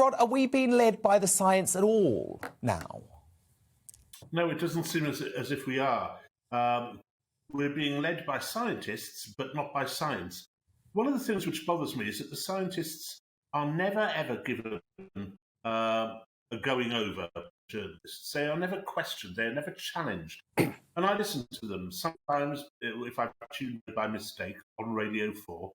Rod, are we being led by the science at all now? No, it doesn't seem as if we are. We're being led by scientists, but not by science. One of the things which bothers me is that the scientists are never, ever given a going over journalists. They are never questioned. They are never challenged. And I listen to them sometimes, if I've tuned by mistake, on Radio 4,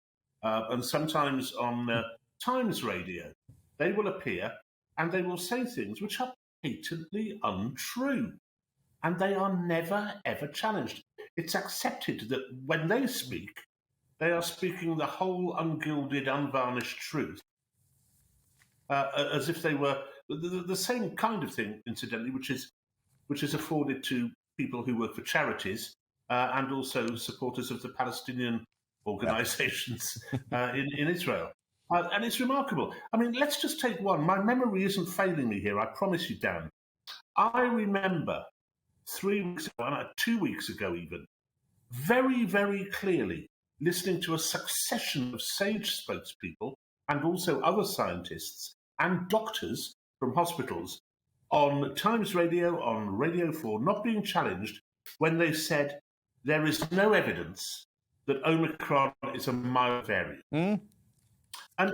and sometimes on Times Radio. They will appear and they will say things which are patently untrue. And they are never, ever challenged. It's accepted that when they speak, they are speaking the whole ungilded, unvarnished truth, as if they were the same kind of thing, incidentally, which is afforded to people who work for charities and also supporters of the Palestinian organisations in Israel. And it's remarkable. I mean, let's just take one. My memory isn't failing me here, I promise you, Dan. I remember 3 weeks ago, 2 weeks ago even, very, very clearly listening to a succession of SAGE spokespeople and also other scientists and doctors from hospitals on Times Radio, on Radio 4, not being challenged when they said there is no evidence that Omicron is a mild variant. And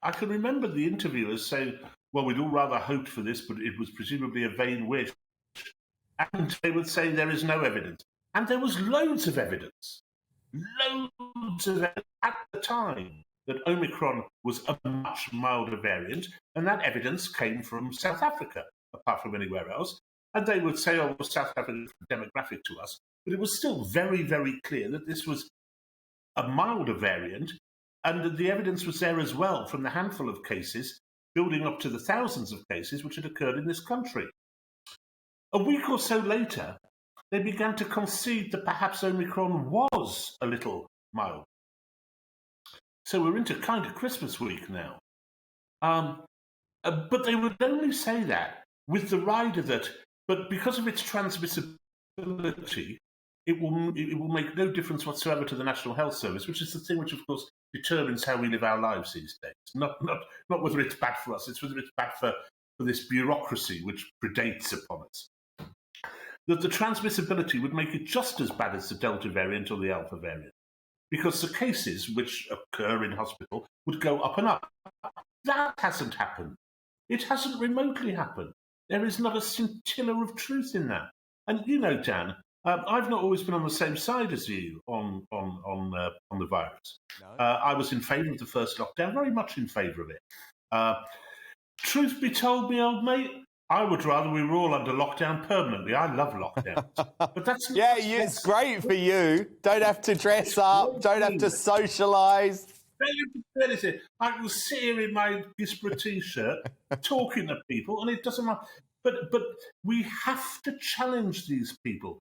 I can remember the interviewers saying, well, we'd all rather hoped for this, but it was presumably a vain wish. And they would say there is no evidence. And there was loads of evidence at the time that Omicron was a much milder variant, and that evidence came from South Africa, apart from anywhere else. And they would say, oh, well, South Africa is demographic to us. But it was still very, very clear that this was a milder variant, and the evidence was there as well from the handful of cases, building up to the thousands of cases which had occurred in this country. A week or so later, they began to concede that perhaps Omicron was a little mild. So we're into kind of Christmas week now. But they would only say that with the rider that, but because of its transmissibility, it will make no difference whatsoever to the National Health Service, which is the thing which, of course, determines how we live our lives these days. Not whether it's bad for us, it's whether it's bad for this bureaucracy which predates upon us. That the transmissibility would make it just as bad as the Delta variant or the Alpha variant, because the cases which occur in hospital would go up and up. That hasn't happened. It hasn't remotely happened. There is not a scintilla of truth in that. And you know, Dan, I've not always been on the same side as you on the virus. No. I was in favour of the first lockdown, very much in favour of it. Truth be told, me old mate, I would rather we were all under lockdown permanently. I love lockdowns. But that's it's great for you. Don't have to dress up, don't have to socialise. I can sit here in my disparate T-shirt talking to people, and it doesn't matter. But we have to challenge these people.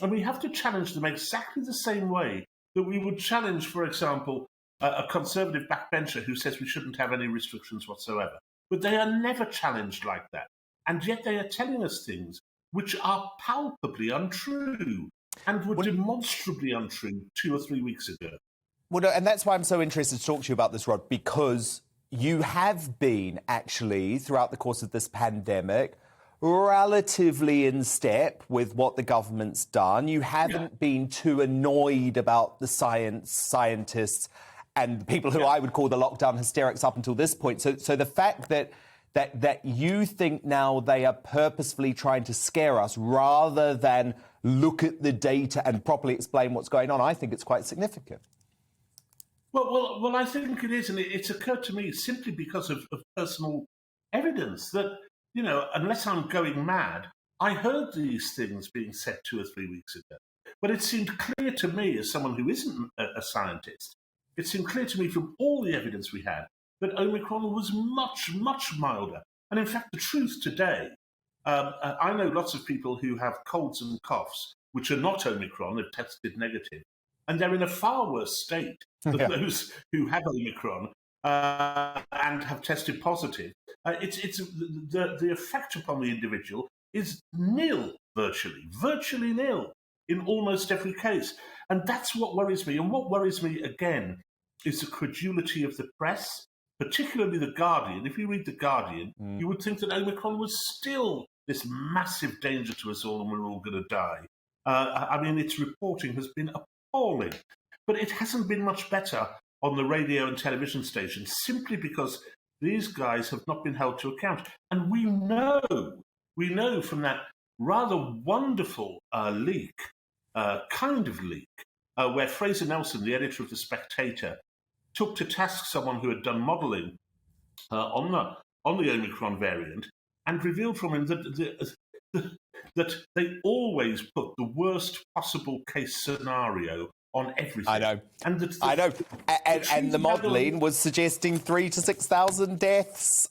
And we have to challenge them exactly the same way that we would challenge, for example, a conservative backbencher who says we shouldn't have any restrictions whatsoever. But they are never challenged like that. And yet they are telling us things which are palpably untrue and were demonstrably untrue 2 or 3 weeks ago. Well, and that's why I'm so interested to talk to you about this, Rod, because you have been actually, throughout the course of this pandemic, relatively in step with what the government's done. You haven't been too annoyed about the scientists and the people who I would call the lockdown hysterics up until this point. So the fact that you think now they are purposefully trying to scare us rather than look at the data and properly explain what's going on, I think it's quite significant. Well, I think it is, and it's occurred to me simply because of personal evidence that, you know, unless I'm going mad, I heard these things being said 2 or 3 weeks ago. But it seemed clear to me, as someone who isn't a scientist, it seemed clear to me from all the evidence we had that Omicron was much, much milder. And in fact, the truth today, I know lots of people who have colds and coughs, which are not Omicron, have tested negative, and they're in a far worse state than those who have Omicron and have tested positive. The effect upon the individual is nil, virtually nil in almost every case. And that's what worries me. And what worries me, again, is the credulity of the press, particularly The Guardian, if you read The Guardian, you would think that Omicron was still this massive danger to us all and we're all going to die. I mean, its reporting has been appalling. But it hasn't been much better on the radio and television stations simply because these guys have not been held to account. And we know from that rather wonderful leak, where Fraser Nelson, the editor of The Spectator, took to task someone who had done modelling on the Omicron variant and revealed from him that they always put the worst possible case scenario on everything. I know. And the modelling was suggesting 3,000 to 6,000 deaths